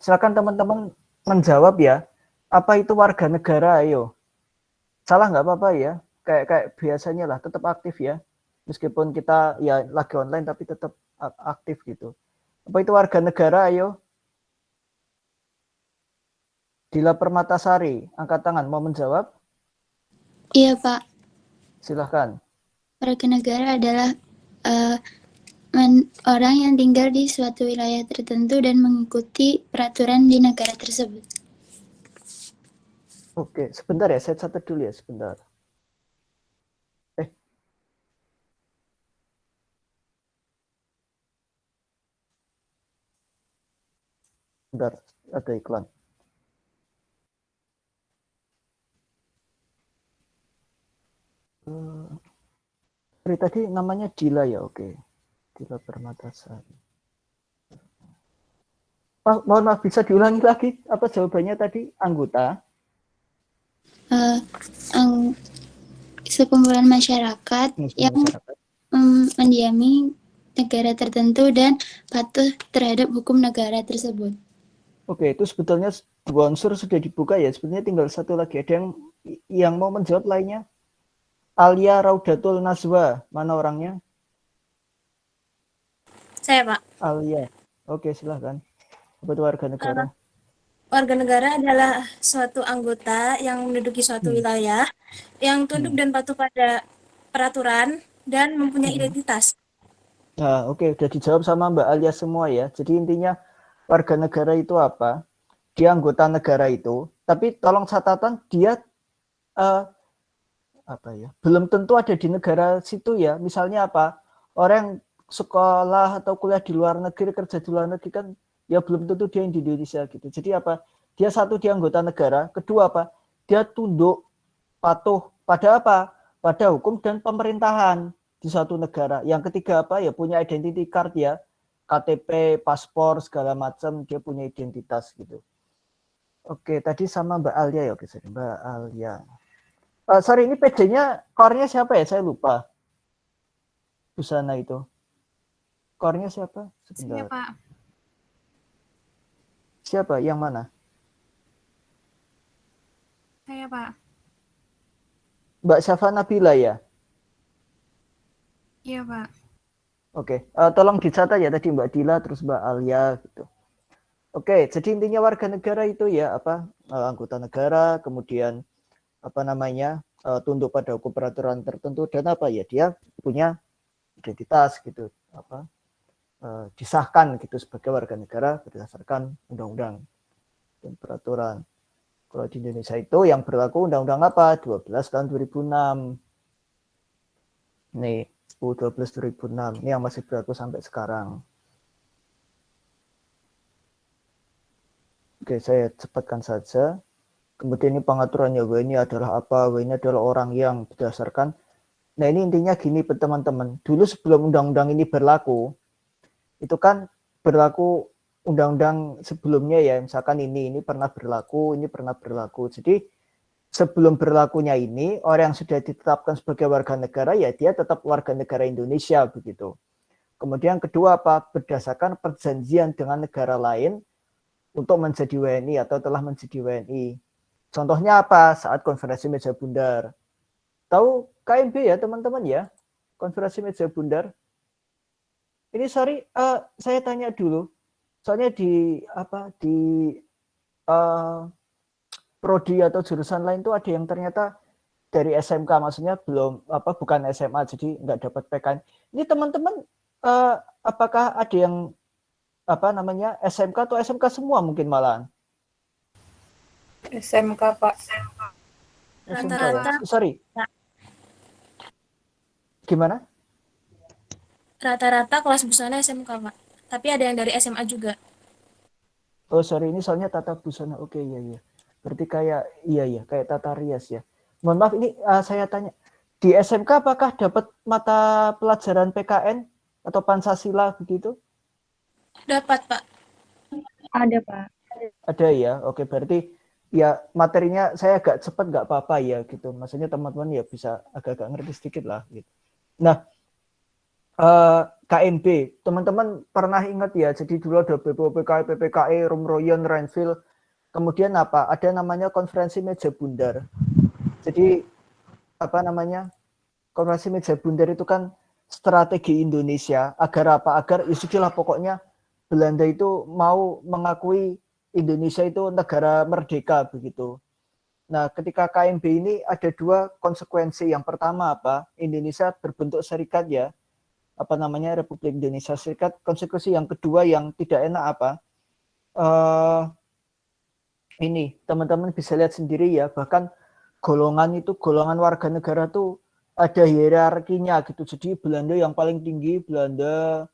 Silakan teman-teman menjawab ya. Apa itu warga negara? Ayo. Salah nggak apa-apa ya. Kayak biasanya lah, tetap aktif ya. Meskipun kita ya lagi online tapi tetap aktif gitu. Apa itu warga negara? Ayo. Dila Permatasari, angkat tangan mau menjawab? Iya, Pak. Silahkan. Warga negara adalah orang yang tinggal di suatu wilayah tertentu dan mengikuti peraturan di negara tersebut. Oke, sebentar ya, saya catat dulu ya, sebentar. Sebentar, ada iklan. Tadi namanya Dila ya, oke. Dila Permatasari. Mohon maaf, bisa diulangi lagi apa jawabannya tadi? Anggota? Sekumpulan masyarakat yang mendiami negara tertentu dan patuh terhadap hukum negara tersebut. Oke, itu sebetulnya dua unsur sudah dibuka ya. Sebenarnya tinggal satu lagi. Ada yang mau menjawab lainnya? Alia Raudatul Nazwa, mana orangnya? Saya, Pak. Alia. Oke, silahkan. Apa itu warga negara? Warga negara adalah suatu anggota yang menduduki suatu wilayah, yang tunduk dan patuh pada peraturan, dan mempunyai identitas. Nah, oke, udah dijawab sama Mbak Alia semua ya. Jadi intinya warga negara itu apa? Dia anggota negara itu, tapi tolong catatan dia apa ya? Belum tentu ada di negara situ ya. Misalnya apa? Orang yang sekolah atau kuliah di luar negeri, kerja di luar negeri kan ya belum tentu dia di Indonesia gitu. Jadi apa? Dia satu dia anggota negara, kedua apa? Dia tunduk patuh pada apa? Pada hukum dan pemerintahan di suatu negara. Yang ketiga apa? Ya punya identity card ya. KTP, paspor segala macam dia punya identitas gitu. Oke, tadi sama Mbak Alia ya, oke, Mbak Alia. Sorry, ini PD-nya core-nya siapa ya? Saya lupa. Busana itu. Core-nya siapa? Sebentar. Saya, Pak. Siapa? Yang mana? Saya, Pak. Mbak Syafa Nabila ya? Iya, Pak. Oke, tolong dicatat ya tadi Mbak Dila terus Mbak Alia gitu. Oke, jadi intinya warga negara itu ya apa? Anggota negara, kemudian apa namanya? Tunduk pada hukum peraturan tertentu dan apa ya? Dia punya identitas gitu, apa? Disahkan gitu sebagai warga negara berdasarkan undang-undang dan peraturan. Kalau di Indonesia itu yang berlaku undang-undang apa? 12 tahun 2006. Nih, 10-12 2006. Ini yang masih berlaku sampai sekarang. Oke, saya cepatkan saja. Kemudian ini pengaturannya, ini adalah apa? Ini adalah orang yang berdasarkan. Nah, ini intinya gini teman-teman. Dulu sebelum undang-undang ini berlaku, itu kan berlaku undang-undang sebelumnya ya, misalkan ini pernah berlaku, ini pernah berlaku. Jadi sebelum berlakunya ini, orang yang sudah ditetapkan sebagai warga negara ya dia tetap warga negara Indonesia begitu. Kemudian kedua apa? Berdasarkan perjanjian dengan negara lain untuk menjadi WNI atau telah menjadi WNI. Contohnya apa? Saat konferensi meja bundar. Tahu KMB ya teman-teman ya? Konferensi meja bundar. Ini sorry, saya tanya dulu. Soalnya di prodi atau jurusan lain tuh ada yang ternyata dari SMK, maksudnya bukan SMA, jadi nggak dapat PKN. Ini teman-teman apakah ada yang SMK atau SMK semua mungkin malahan? SMK, Pak. SMK ya? Sorry. Gimana? Rata-rata kelas busana SMK, Pak. Tapi ada yang dari SMA juga. Oh sorry, ini soalnya tata busana. Oke, iya. Berarti kayak tata rias ya. Mohon maaf, ini saya tanya. Di SMK apakah dapat mata pelajaran PKN atau Pancasila begitu? Dapat, Pak. Ada, Pak. Ada ya. Oke, berarti ya materinya saya agak cepat nggak apa-apa ya gitu. Maksudnya teman-teman ya bisa agak-agak ngerti sedikit lah gitu. Nah, KMB, teman-teman pernah ingat ya, jadi dulu ada BPOPKI, PPKI, Rumroyen, Renville, kemudian apa? Ada namanya konferensi meja bundar. Jadi apa namanya? Konferensi meja bundar itu kan strategi Indonesia agar apa? Agar istilah pokoknya Belanda itu mau mengakui Indonesia itu negara merdeka begitu. Nah, ketika KMB ini ada dua konsekuensi. Yang pertama apa? Indonesia berbentuk serikat ya, apa namanya Republik Indonesia Serikat. Konsekuensi yang kedua yang tidak enak apa? Ini teman-teman bisa lihat sendiri ya, bahkan golongan warga negara tuh ada hierarkinya gitu. Jadi Belanda yang paling tinggi, Belanda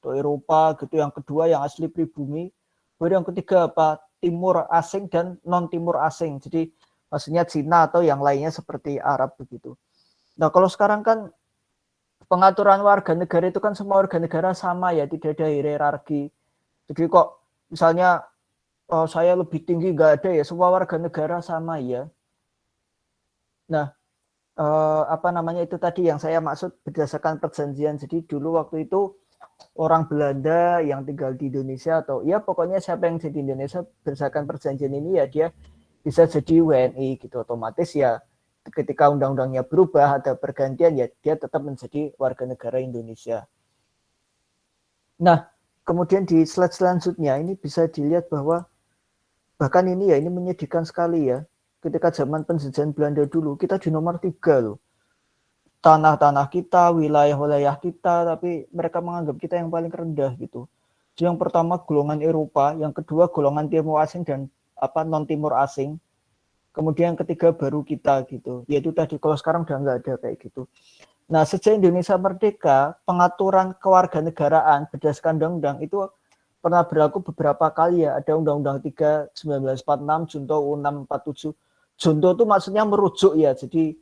atau Eropa gitu, yang kedua yang asli pribumi, baru yang ketiga apa? Timur asing dan non timur asing. Jadi maksudnya Cina atau yang lainnya seperti Arab begitu. Nah, kalau sekarang kan pengaturan warga negara itu kan semua warga negara sama ya, tidak ada hierarki. Jadi kok misalnya saya lebih tinggi, nggak ada ya, semua warga negara sama ya. Nah, apa namanya itu tadi yang saya maksud berdasarkan perjanjian. Jadi dulu waktu itu orang Belanda yang tinggal di Indonesia atau ya pokoknya siapa yang jadi Indonesia berdasarkan perjanjian ini ya dia bisa jadi WNI gitu, otomatis ya ketika undang-undangnya berubah ada pergantian ya dia tetap menjadi warga negara Indonesia. Nah, kemudian di slide selanjutnya ini bisa dilihat bahwa bahkan ini ya ini menyedihkan sekali ya, ketika zaman penjajahan Belanda dulu kita di nomor 3 loh, tanah-tanah kita, wilayah-wilayah kita, tapi mereka menganggap kita yang paling rendah gitu. Jadi yang pertama golongan Eropa, yang kedua golongan timur asing dan apa non timur asing, kemudian yang ketiga baru kita gitu. Yaitu tadi kalau sekarang udah nggak ada kayak gitu. Nah, sejak Indonesia merdeka, pengaturan kewarganegaraan berdasarkan undang-undang itu pernah berlaku beberapa kali ya. Ada Undang-Undang 3 1946, Junto 647. Junto itu maksudnya merujuk ya, jadi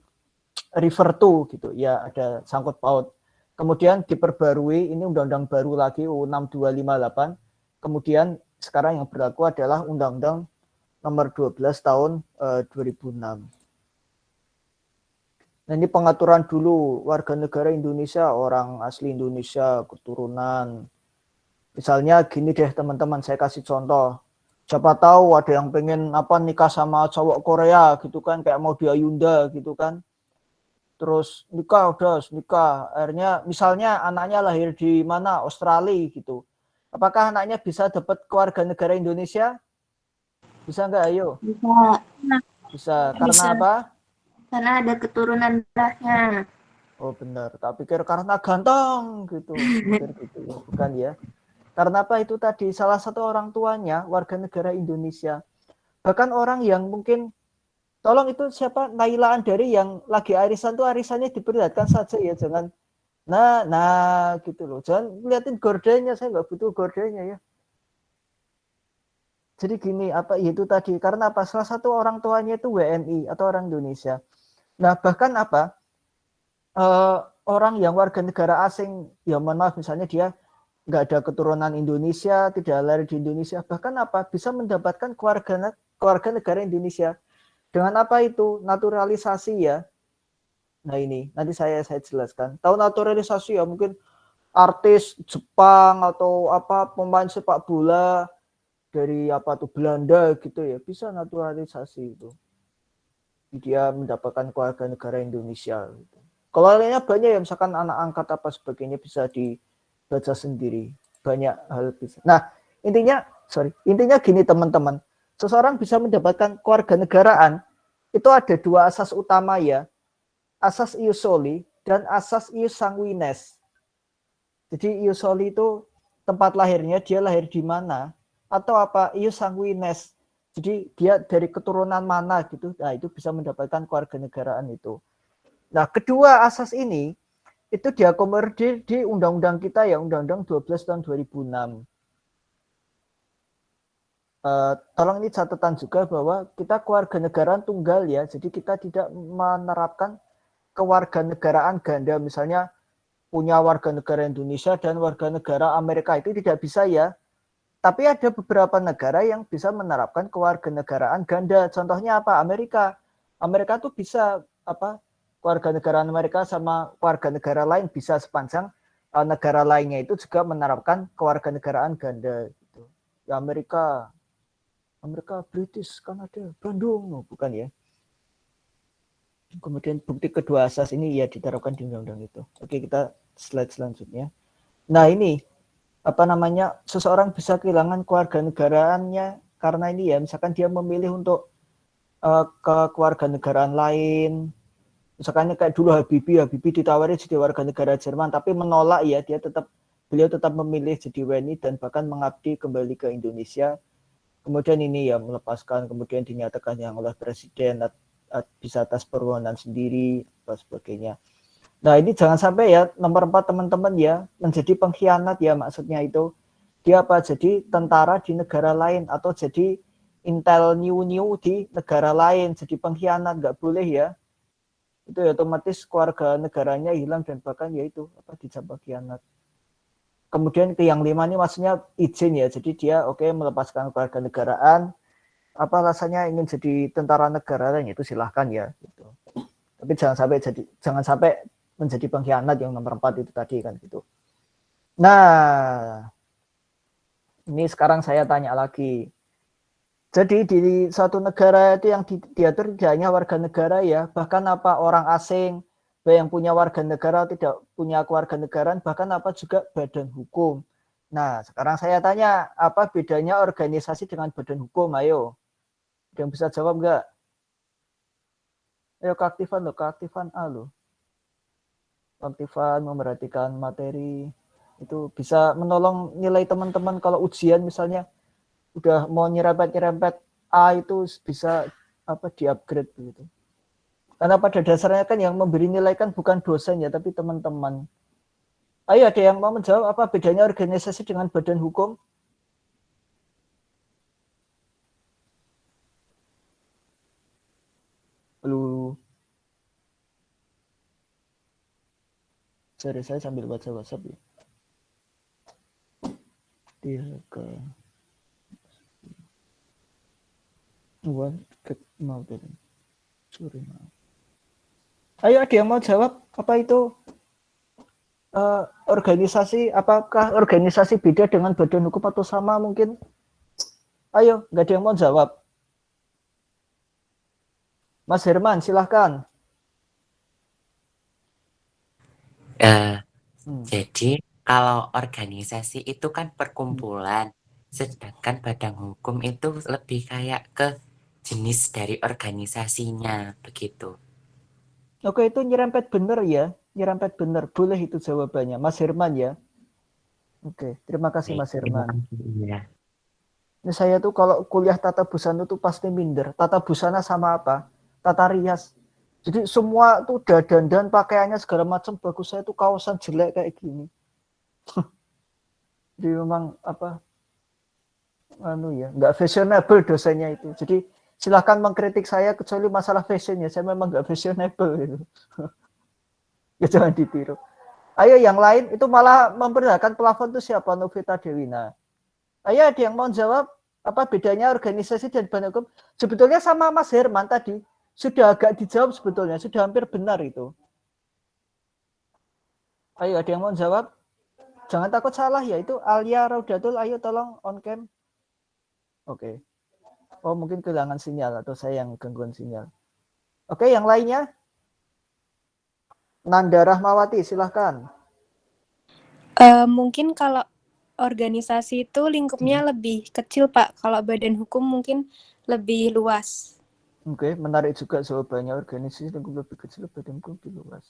refer to gitu ya, ada sangkut paut. Kemudian diperbarui, ini undang-undang baru lagi UU 6258. Kemudian sekarang yang berlaku adalah Undang-Undang nomor 12 tahun 2006. Nah, ini pengaturan dulu warga negara Indonesia, orang asli Indonesia, keturunan. Misalnya gini deh teman-teman, saya kasih contoh. Siapa tahu ada yang pengen apa nikah sama cowok Korea gitu kan, kayak mau di Ayunda gitu kan. Terus nikah udah nikah, akhirnya misalnya anaknya lahir di mana, Australia gitu. Apakah anaknya bisa dapat kewarganegaraan Indonesia? Bisa nggak? Ayo. Bisa. Bisa. Karena Bisa. apa? Karena ada keturunan darahnya. Oh benar, tak pikir karena ganteng gitu. Pikir gitu ya. Bukan ya. Karena apa itu tadi, salah satu orang tuanya warga negara Indonesia. Bahkan orang yang mungkin, tolong itu siapa, Naila Andari yang lagi arisan tuh arisannya diperlihatkan saja ya, jangan nah gitu loh. Jangan liatin gordennya, saya nggak butuh gordennya ya. Jadi gini, apa itu tadi, karena apa, salah satu orang tuanya itu WNI atau orang Indonesia. Nah bahkan apa, orang yang warga negara asing, ya mohon maaf misalnya dia nggak ada keturunan Indonesia, tidak lahir di Indonesia, bahkan apa bisa mendapatkan keluarga negara Indonesia. Dengan apa itu? Naturalisasi ya. Nah ini nanti saya jelaskan. Tahu naturalisasi ya, mungkin artis Jepang atau apa pemain sepak bola dari apa tuh Belanda gitu ya, bisa naturalisasi itu. Dia mendapatkan keluarga negara Indonesia gitu. Kalau lainnya banyak ya, misalkan anak angkat apa sebagainya bisa dibaca sendiri, banyak hal bisa. Nah intinya gini teman-teman, seseorang bisa mendapatkan kewarganegaraan itu ada dua asas utama ya, asas ius soli dan asas ius sanguinis. Jadi ius soli itu tempat lahirnya, dia lahir di mana, atau apa ius sanguinis, jadi dia dari keturunan mana gitu. Nah itu bisa mendapatkan kewarganegaraan itu. Nah kedua asas ini itu diakomodir di undang-undang kita ya, Undang-Undang 12 tahun 2006. Tolong ini catatan juga bahwa kita kewarganegaraan tunggal ya, jadi kita tidak menerapkan kewarganegaraan ganda, misalnya punya warga negara Indonesia dan warga negara Amerika, itu tidak bisa ya. Tapi ada beberapa negara yang bisa menerapkan kewarganegaraan ganda. Contohnya apa? Amerika. Amerika tuh bisa apa? Kewarganegaraan Amerika sama warga negara lain bisa sepanjang negara lainnya itu juga menerapkan kewarganegaraan ganda gitu. Ya Amerika, British, Kanada, Bandung, bukan ya. Kemudian bukti kedua asas ini ya diterapkan di undang-undang itu. Oke, kita slide selanjutnya. Nah, ini apa namanya? Seseorang bisa kehilangan kewarganegaraannya karena ini ya, misalkan dia memilih untuk ke kewarganegaraan lain. Misalkan kayak dulu Habibie ditawari jadi warga negara Jerman, tapi menolak ya, beliau tetap memilih jadi WNI dan bahkan mengabdi kembali ke Indonesia. Kemudian ini ya melepaskan, kemudian dinyatakan yang oleh presiden bisa atas permohonan sendiri dan sebagainya. Nah ini jangan sampai ya, nomor 4 teman-teman ya, menjadi pengkhianat ya, maksudnya itu dia apa, jadi tentara di negara lain atau jadi intel new di negara lain, jadi pengkhianat, nggak boleh ya. Itu ya otomatis keluarga negaranya hilang dan bahkan ya itu apa, dicap pengkhianat. Kemudian ke yang 5 ini maksudnya izin ya, jadi dia melepaskan keluarga negaraan, apa rasanya ingin jadi tentara negara lain, itu silahkan ya gitu. Tapi jangan sampai menjadi pengkhianat yang nomor 4 itu tadi kan gitu. Nah, ini sekarang saya tanya lagi. Jadi di suatu negara itu yang diatur tidak hanya warga negara ya, bahkan apa orang asing, baik yang punya warga negara tidak punya kewarganegaraan, bahkan apa juga badan hukum. Nah, sekarang saya tanya, apa bedanya organisasi dengan badan hukum? Ayo, ada yang bisa jawab nggak? Ayo keaktifan A loh. Keaktifan memperhatikan materi, itu bisa menolong nilai teman-teman kalau ujian misalnya udah mau nyerempet A itu bisa apa di-upgrade begitu. Karena pada dasarnya kan yang memberi nilai kan bukan dosen ya, tapi teman-teman. Ayo ada yang mau menjawab apa bedanya organisasi dengan badan hukum? Halo. Sorry, saya sambil baca WhatsApp ya. Ayo ada yang mau jawab apa itu organisasi, apakah organisasi beda dengan badan hukum atau sama mungkin? Ayo, nggak ada yang mau jawab. Mas Herman, silahkan. Jadi kalau organisasi itu kan perkumpulan, sedangkan badan hukum itu lebih kayak ke jenis dari organisasinya begitu. Oke, itu nyerempet bener ya, nyerempet bener. Boleh itu jawabannya, Mas Herman ya. Oke, terima kasih Mas Herman. Ya. Ini saya tuh kalau kuliah tata busana tuh pasti minder. Tata busana sama apa? Tata rias. Jadi semua tuh dandan pakaiannya segala macam bagus, saya tuh kaosan jelek kayak gini. Jadi memang apa? Nggak fashionable dosennya itu. Jadi silahkan mengkritik saya kecuali masalah fashionnya, saya memang nggak fashionable gitu. Ya jangan ditiru. Ayo yang lain itu malah memperlihatkan plafon itu siapa? Novita Dewina. Ayo ada yang mau jawab apa bedanya organisasi dan badan hukum? Sebetulnya sama Mas Herman tadi sudah agak dijawab sebetulnya, sudah hampir benar itu. Ayo ada yang mau jawab? Jangan takut salah ya, itu Alia Raudatul, ayo tolong on cam. Oke. Oh mungkin kehilangan sinyal atau saya yang gangguan sinyal. Oke, yang lainnya? Nanda Rahmawati, silahkan. Mungkin kalau organisasi itu lingkupnya lebih kecil, Pak. Kalau badan hukum mungkin lebih luas. Oke, menarik juga jawabannya. Organisasi lingkup lebih kecil, badan hukum lebih luas.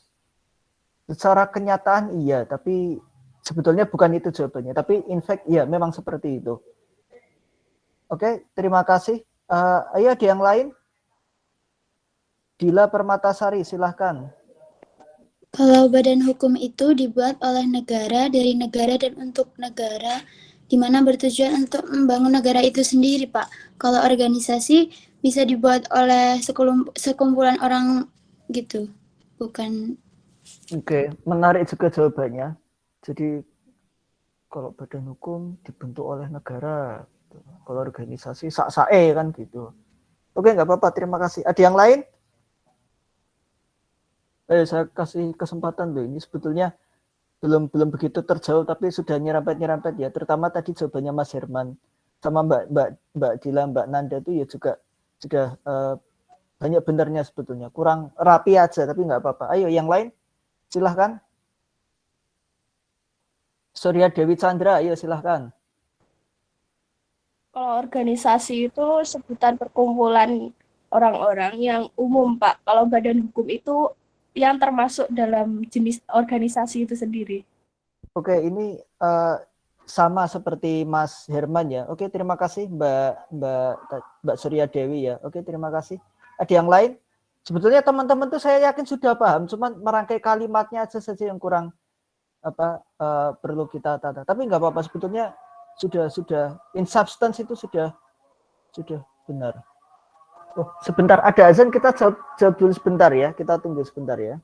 Secara kenyataan iya, tapi sebetulnya bukan itu jawabannya. Tapi in fact iya, memang seperti itu. Oke, terima kasih. Ayo ada yang lain? Dila Permatasari, silahkan. Kalau badan hukum itu dibuat oleh negara, dari negara, dan untuk negara, di mana bertujuan untuk membangun negara itu sendiri, Pak. Kalau organisasi bisa dibuat oleh sekumpulan orang gitu, bukan. Oke, menarik juga jawabannya. Jadi kalau badan hukum dibentuk oleh negara, kalau organisasi sak-sae kan gitu. Oke, nggak apa-apa, terima kasih. Ada yang lain? Saya kasih kesempatan loh, ini sebetulnya belum begitu terjauh tapi sudah nyerempet ya, terutama tadi jawabannya Mas Herman sama Mbak Dila, Mbak Nanda itu ya juga sudah banyak benernya sebetulnya, kurang rapi aja tapi nggak apa-apa. Ayo yang lain silahkan. Surya Dewi Chandra, ayo silahkan. Kalau organisasi itu sebutan perkumpulan orang-orang yang umum, Pak. Kalau badan hukum itu yang termasuk dalam jenis organisasi itu sendiri. Oke, ini sama seperti Mas Herman ya. Oke, terima kasih Mbak Surya Dewi ya. Oke, terima kasih. Ada yang lain? Sebetulnya teman-teman tuh saya yakin sudah paham, cuman merangkai kalimatnya aja saja yang kurang perlu kita tata. Tapi nggak apa-apa, sebetulnya sudah in substance itu sudah benar. Oh, sebentar ada azan, kita jawab dulu sebentar ya. Kita tunggu sebentar ya.